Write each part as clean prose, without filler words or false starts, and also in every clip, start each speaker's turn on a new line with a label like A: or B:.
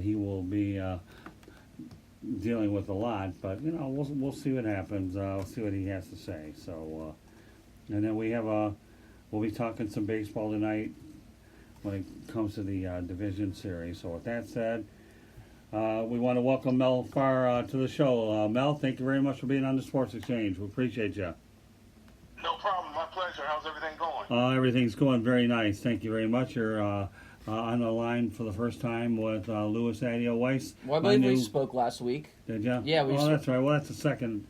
A: he will be dealing with a lot. But we'll see what happens. We'll see what he has to say. So, and then we'll be talking some baseball tonight when it comes to the division series. So with that said, we want to welcome Mel Farr to the show. Mel, thank you very much for being on the Sports Exchange. We appreciate you.
B: No problem. My pleasure. How's everything going?
A: Everything's going very nice. Thank you very much. You're on the line for the first time with Louis Adio Weiss.
C: Well, I believe we spoke last week.
A: Did you?
C: Yeah, we spoke.
A: That's right. Well, that's the second.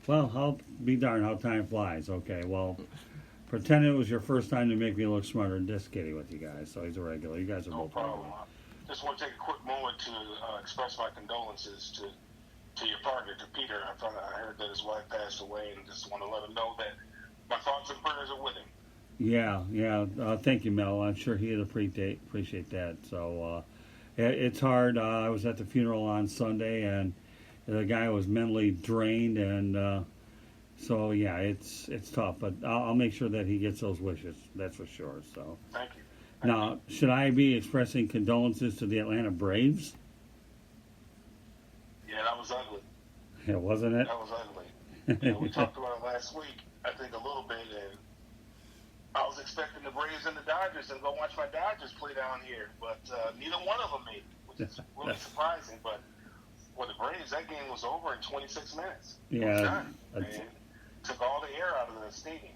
A: Well, I'll be darned how time flies. Okay, well, pretend it was your first time to make me look smarter. Just kidding with you guys. So he's a regular. You guys are
B: no
A: both
B: problem.
A: regular.
B: Just want to take a quick moment to express my condolences to your partner, to Peter. I heard that his wife passed away, and just want to let him know that my thoughts and prayers are with him.
A: Yeah. Thank you, Mel. I'm sure he'd appreciate that. So it's hard. I was at the funeral on Sunday, and the guy was mentally drained, and so yeah, it's tough. But I'll make sure that he gets those wishes. That's for sure. So
B: thank you.
A: Now, should I be expressing condolences to the Atlanta Braves?
B: Yeah, that was ugly.
A: Yeah, wasn't it?
B: That was ugly. We talked about it last week, I think, a little bit, and I was expecting the Braves and the Dodgers to go watch my Dodgers play down here, but neither one of them made it, which is really surprising. But for the Braves, that game was over in 26 minutes.
A: Yeah.
B: It was done. And took all the air out of the stadium.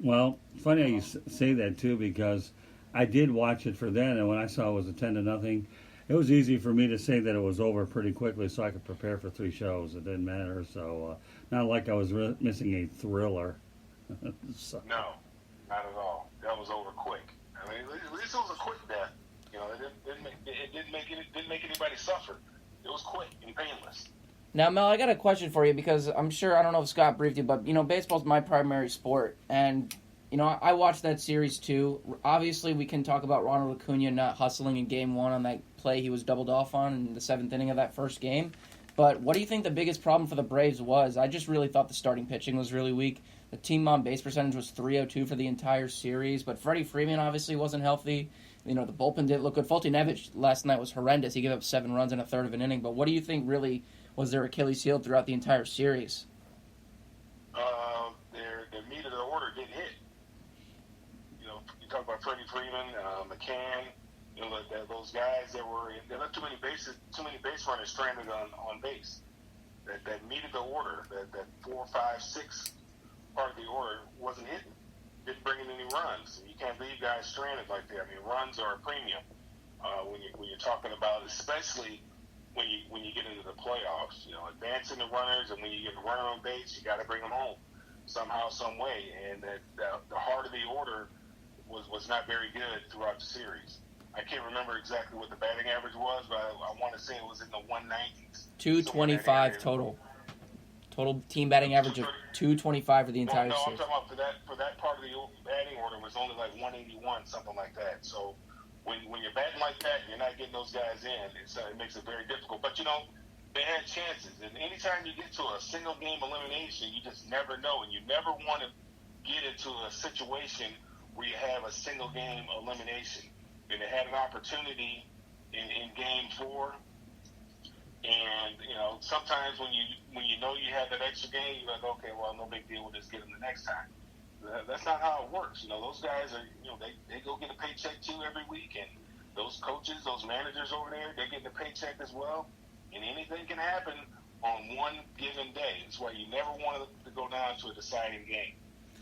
A: Well, funny how you say that, too, because I did watch it for then, and when I saw it was a 10-0, it was easy for me to say that it was over pretty quickly so I could prepare for 3 shows. It didn't matter, so not like I was missing a thriller.
B: So. No, not at all. That was over quick. I mean, at least it was a quick death. It didn't make anybody suffer. It was quick and painless.
C: Now, Mel, I got a question for you because I'm sure, I don't know if Scott briefed you, but, baseball's my primary sport, and I watched that series too. Obviously, we can talk about Ronald Acuna not hustling in Game 1 on that play he was doubled off on in the 7th inning of that first game. But what do you think the biggest problem for the Braves was? I just really thought the starting pitching was really weak. The team on-base percentage was .302 for the entire series, but Freddie Freeman obviously wasn't healthy. The bullpen didn't look good. Fultonevich last night was horrendous. He gave up 7 runs in a third of an inning. But what do you think really was their Achilles heel throughout the entire series?
B: Their meat of the order didn't hit. You talk about Freddie Freeman, McCann, those guys that there were too many base runners stranded on base. That meat of the order, that 4, 5, 6 part of the order wasn't hitting. Didn't bring in any runs. You can't leave guys stranded like that. I mean, runs are a premium when you're talking about, especially when you get into the playoffs. Advancing the runners, and when you get a runner on base, you got to bring them home somehow, some way. And the heart of the order was not very good throughout the series. I can't remember exactly what the batting average was, but I want to say it was in the 190s.
C: 225 total. Total team batting average of 225 for the entire series.
B: I'm talking about for that part of the batting order was only like 181, something like that. So when you're batting like that, you're not getting those guys in. It makes it very difficult. But they had chances, and anytime you get to a single game elimination, you just never know, and you never want to get into a situation where you have a single game elimination. And they had an opportunity in Game 4. And, sometimes when you know you have that extra game, you're like, okay, well, no big deal, we'll just get them the next time. That's not how it works. Those guys are, they go get a paycheck too every week. And those coaches, those managers over there, they're getting a paycheck as well. And anything can happen on one given day. That's why you never want to go down to a deciding game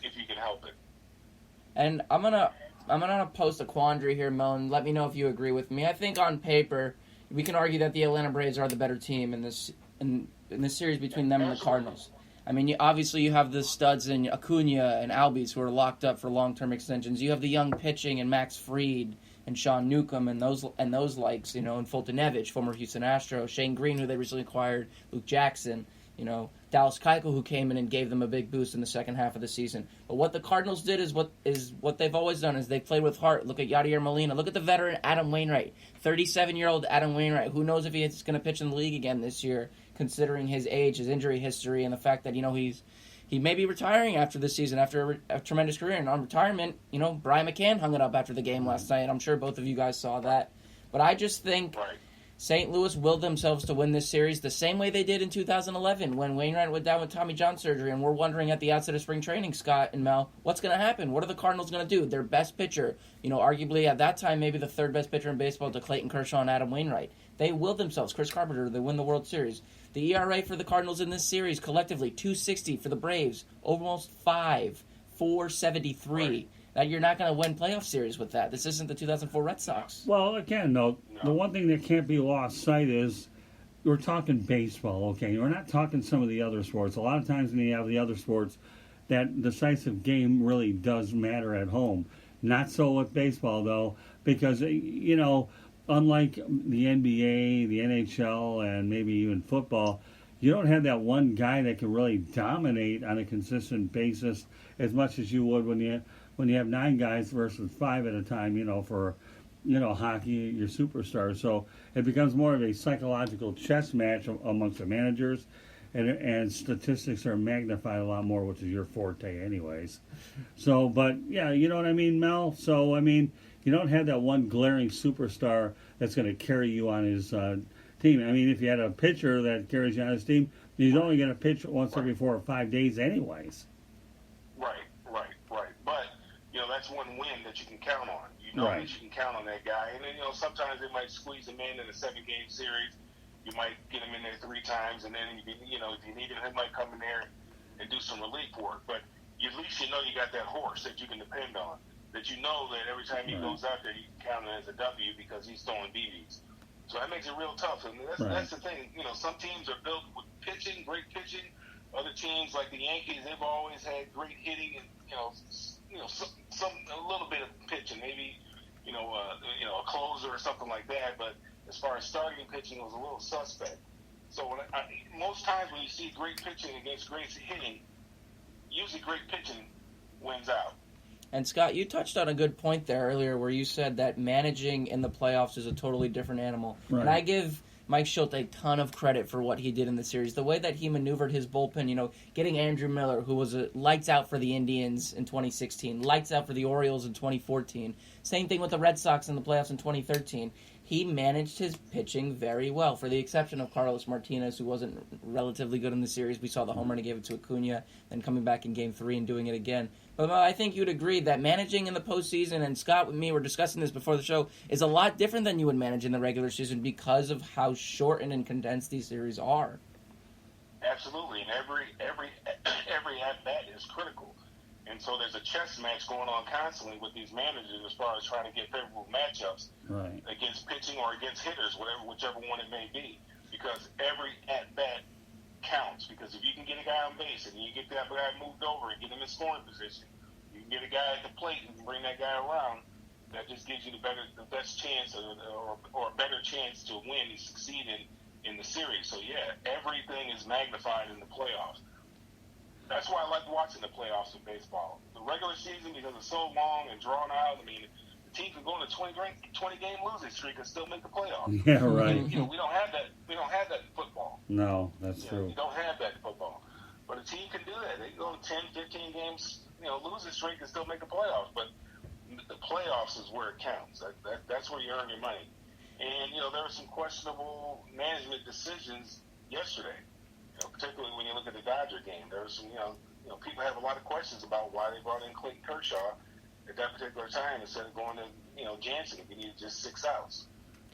B: if you can help it.
C: And I'm gonna post a quandary here, Mel, and let me know if you agree with me. I think on paper, we can argue that the Atlanta Braves are the better team in this series between them and the Cardinals. I mean, obviously you have the studs in Acuna and Albies who are locked up for long-term extensions. You have the young pitching in Max Fried and Sean Newcomb and those likes, and Fultonevich, former Houston Astro, Shane Green, who they recently acquired, Luke Jackson, Dallas Keuchel, who came in and gave them a big boost in the second half of the season. But what the Cardinals did is what they've always done, is they played with heart. Look at Yadier Molina. Look at the veteran Adam Wainwright, 37-year-old Adam Wainwright. Who knows if he's going to pitch in the league again this year, considering his age, his injury history, and the fact that he may be retiring after this season, after a tremendous career. And on retirement, Brian McCann hung it up after the game last night. I'm sure both of you guys saw that. But I just think St. Louis willed themselves to win this series the same way they did in 2011 when Wainwright went down with Tommy John surgery, and we're wondering at the outset of spring training, Scott and Mel, what's going to happen? What are the Cardinals going to do? Their best pitcher, arguably at that time maybe the third best pitcher in baseball to Clayton Kershaw and Adam Wainwright. They willed themselves. Chris Carpenter, they win the World Series. The ERA for the Cardinals in this series collectively 2.60 for the Braves, almost 5, 4.73. Right. Now, you're not going to win playoff series with that. This isn't the 2004 Red Sox.
A: Well, again, no. The one thing that can't be lost sight is we're talking baseball, okay? We're not talking some of the other sports. A lot of times when you have the other sports, that decisive game really does matter at home. Not so with baseball, though, because, unlike the NBA, the NHL, and maybe even football, you don't have that one guy that can really dominate on a consistent basis as much as you would when you have 9 guys versus 5 at a time, for, hockey, your superstars. So it becomes more of a psychological chess match amongst the managers, and statistics are magnified a lot more, which is your forte anyways. So, but, yeah, you know what I mean, Mel? So, I mean, you don't have that one glaring superstar that's going to carry you on his team. I mean, if you had a pitcher that carries you on his team, he's only going to pitch once every 4 or 5 days anyways.
B: Right. But, that's one win that you can count on. That you can count on that guy. And then, sometimes they might squeeze him in a 7-game series. You might get him in there 3 times, and then, if you need him, he might come in there and do some relief work. But at least you got that horse that you can depend on. That that every time he goes out there, you can count it as a W because he's throwing BBs. So that makes it real tough. And that's the thing. Some teams are built with pitching, great pitching. Other teams, like the Yankees, they've always had great hitting and, some a little bit of pitching, maybe, a closer or something like that. But as far as starting pitching, it was a little suspect. So most times when you see great pitching against great hitting, usually great pitching wins out.
C: And Scott, you touched on a good point there earlier where you said that managing in the playoffs is a totally different animal. Right. And I give Mike Schilt a ton of credit for what he did in the series. The way that he maneuvered his bullpen, getting Andrew Miller, who was lights out for the Indians in 2016, lights out for the Orioles in 2014. Same thing with the Red Sox in the playoffs in 2013. He managed his pitching very well, for the exception of Carlos Martinez, who wasn't relatively good in the series. We saw the home run he gave it to Acuna, then coming back in Game 3 and doing it again. But I think you'd agree that managing in the postseason, and Scott and me were discussing this before the show, is a lot different than you would manage in the regular season because of how shortened and condensed these series are.
B: Absolutely, and every at-bat is critical. And so there's a chess match going on constantly with these managers as far as trying to get favorable matchups against pitching or against hitters, whichever one it may be. Because every at-bat counts. Because if you can get a guy on base and you get that guy moved over and get him in scoring position, you can get a guy at the plate and bring that guy around, that just gives you the best chance or a better chance to win and succeed in the series. So, yeah, everything is magnified in the playoffs. That's why I like watching the playoffs in baseball. The regular season, because it's so long and drawn out, the team can go on a 20-game losing streak and still make the playoffs.
A: Yeah, right.
B: We don't have that. We don't have that in football.
A: No, that's true.
B: We don't have that in football. But a team can do that. They can go on 10, 15 games, losing streak and still make the playoffs. But the playoffs is where it counts. That's where you earn your money. And there were some questionable management decisions yesterday. Particularly when you look at the Dodger game, there was some, people have a lot of questions about why they brought in Clayton Kershaw at that particular time instead of going to, Jansen if you needed just 6 outs.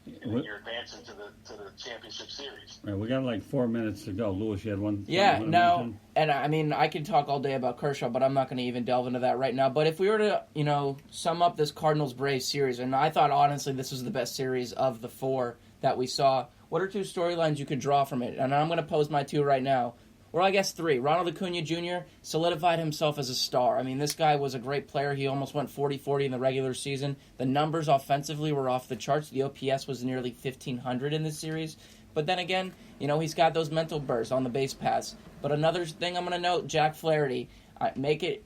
B: And then you're advancing to the championship series.
A: Right, we got like 4 minutes to go. Lewis, you had one?
C: Yeah, no, and I could talk all day about Kershaw, but I'm not going to even delve into that right now. But if we were to, sum up this Cardinals-Braves series, and I thought, honestly, this was the best series of the 4 that we saw. What are 2 storylines you could draw from it? And I'm going to pose my 2 right now. Or I guess 3. Ronald Acuna Jr. solidified himself as a star. This guy was a great player. He almost went 40-40 in the regular season. The numbers offensively were off the charts. The OPS was nearly 1,500 in this series. But then again, he's got those mental bursts on the base paths. But another thing I'm going to note, Jack Flaherty. Make it,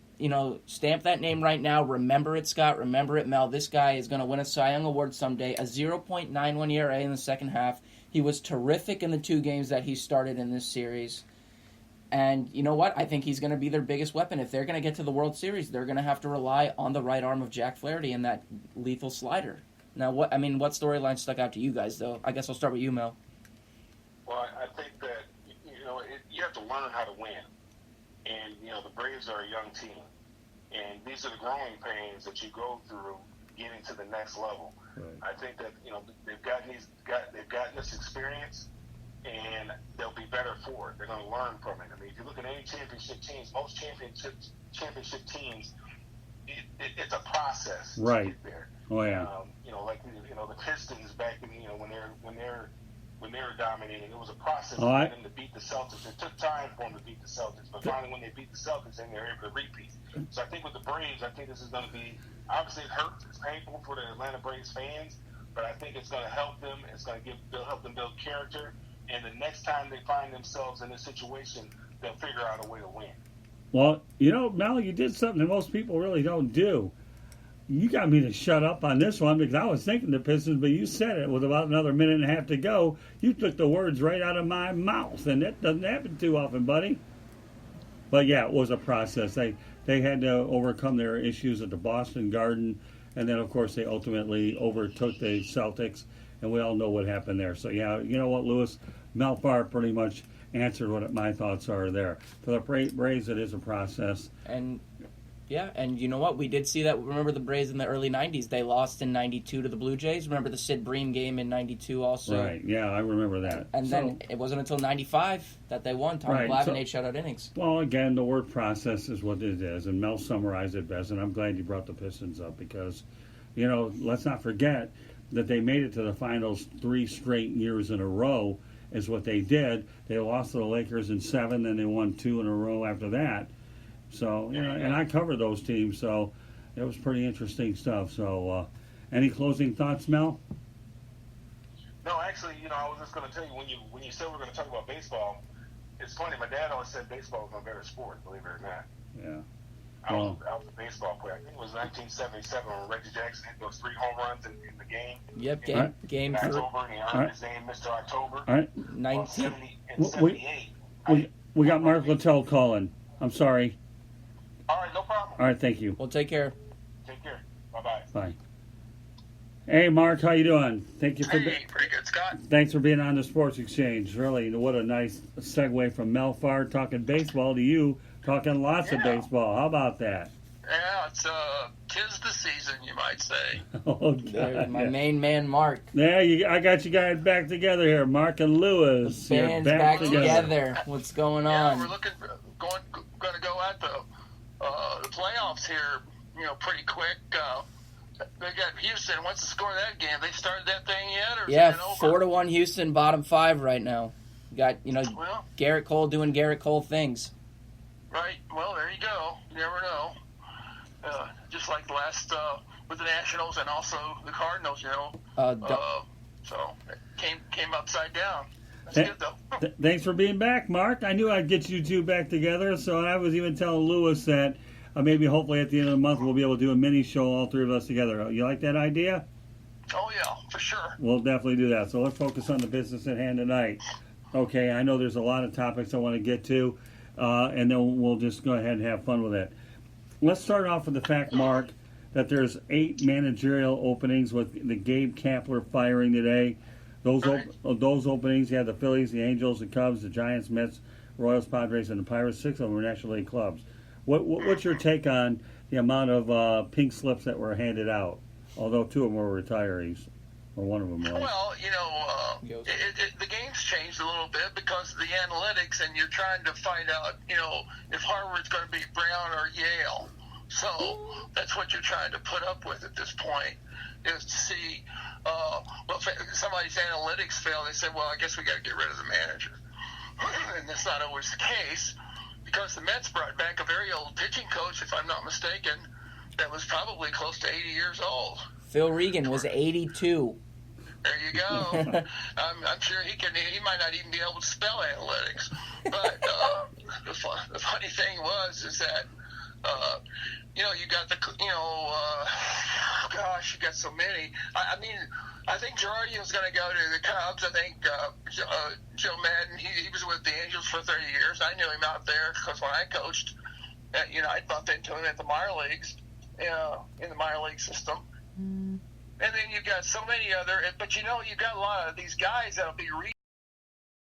C: stamp that name right now. Remember it, Scott. Remember it, Mel. This guy is going to win a Cy Young Award someday. A 0.91 ERA in the second half. He was terrific in the 2 games that he started in this series. And you know what? I think he's going to be their biggest weapon. If they're going to get to the World Series, they're going to have to rely on the right arm of Jack Flaherty and that lethal slider. Now, what storyline stuck out to you guys, though? I guess I'll start with you, Mel.
B: Well, I think that, you have to learn how to win. And, the Braves are a young team. And these are the growing pains that you go through getting to the next level.
A: Right.
B: I think that, they've gotten this experience, and they'll be better for it. They're going to learn from it. I mean, if you look at any championship teams, most championship teams, it's a process to
A: Right.
B: get there.
A: Oh, yeah.
B: The Pistons back in, when they were dominating, it was a process
A: Oh,
B: for them to beat the Celtics. It took time for them to beat the Celtics, but finally when they beat the Celtics, then they were able to repeat. So I think with the Braves, I think this is going to be, obviously it hurts, it's painful for the Atlanta Braves fans, but I think it's going to help them. It's going to help them build character, and the next time they find themselves in this situation, they'll figure out a way to win.
A: Well, Mel, you did something that most people really don't do. You got me to shut up on this one because I was thinking the Pistons, but you said it with about another minute and a half to go. You took the words right out of my mouth, and that doesn't happen too often, buddy. But yeah, it was a process. They had to overcome their issues at the Boston Garden, and then of course they ultimately overtook the Celtics, and we all know what happened there. So yeah, you know what, Lewis, Mel Farr pretty much answered what my thoughts are there. For the Braves, it is a process.
C: And yeah, and you know what? We did see that. Remember the Braves in the early 90s? They lost in 92 to the Blue Jays. Remember the Sid Bream game in 92 also?
A: Right, yeah, I remember that.
C: And then it wasn't until 95 that they won. Tom Glavine, 8 shutout innings.
A: Well, again, the word process is what it is, and Mel summarized it best, and I'm glad you brought the Pistons up because, let's not forget that they made it to the finals 3 straight years in a row is what they did. They lost to the Lakers in 7, then they won 2 in a row after that. So, and I covered those teams, so it was pretty interesting stuff. So, any closing thoughts, Mel?
B: No, actually, I was just going to tell you, when you said we're going to talk about baseball, it's funny, my dad always said baseball was a better sport, believe it or not.
A: Yeah.
B: I was a baseball player. I think it was 1977 when Reggie Jackson hit those 3 home runs in the game.
C: Yep, game
B: in
C: 3.
B: October, and he earned his name Mr. October.
A: All right.
C: 19.
B: In 78.
A: We got Mark Littell calling. I'm sorry.
B: All right, no problem.
A: All right, thank you.
C: Well, take care.
B: Take care. Bye-bye.
A: Bye. Hey, Mark, how you doing? Thank you for
D: pretty good, Scott.
A: Thanks for being on the Sports Exchange. Really, what a nice segue from Mel Farr talking baseball to you talking lots of baseball. How about that?
D: Yeah, it's 'tis the season, you might say.
A: Oh,
C: There's my main man, Mark.
A: There, I got you guys back together here, Mark and Lewis.
C: The band's
A: You're
C: back together. What's going on?
D: Yeah, we're going to go at the playoffs here, pretty quick. They got Houston. What's the score of that game? They started that thing yet, or is it over?
C: 4-1 Houston, bottom 5 right now. Got Garrett Cole doing Garrett Cole things.
D: Right. Well, there you go. You never know. Just like the last with the Nationals and also the Cardinals, so it came upside down. That's good though.
A: Thanks for being back, Mark. I knew I'd get you two back together, so I was even telling Lewis that maybe hopefully at the end of the month we'll be able to do a mini show, all 3 of us together. You like that idea?
D: Oh yeah, for sure.
A: We'll definitely do that. So let's focus on the business at hand tonight. Okay, I know there's a lot of topics I want to get to, and then we'll just go ahead and have fun with it. Let's start off with the fact, Mark, that there's 8 managerial openings with the Gabe Kapler firing today. Those openings, you have the Phillies, the Angels, the Cubs, the Giants, Mets, Royals, Padres, and the Pirates. 6 of them are National League clubs. What's your take on the amount of pink slips that were handed out? Although 2 of them were retirees, or 1 of them was.
D: Well, the game's changed a little bit because of the analytics, and you're trying to find out, if Harvard's going to beat Brown or Yale. So that's what you're trying to put up with at this point, is to see, if somebody's analytics fail, they say, well, I guess we got to get rid of the manager. And that's not always the case, because the Mets brought back a very old pitching coach, if I'm not mistaken, that was probably close to 80 years old.
C: Phil Regan was 82.
D: There you go. I'm sure he might not even be able to spell analytics. But the funny thing is that, you got you got so many. I think Girardi was going to go to the Cubs. I think Joe Madden, he was with the Angels for 30 years. I knew him out there because when I coached, I bumped into him at the minor leagues, in the minor league system. and then you got so many other. But you got a lot of these guys that'll be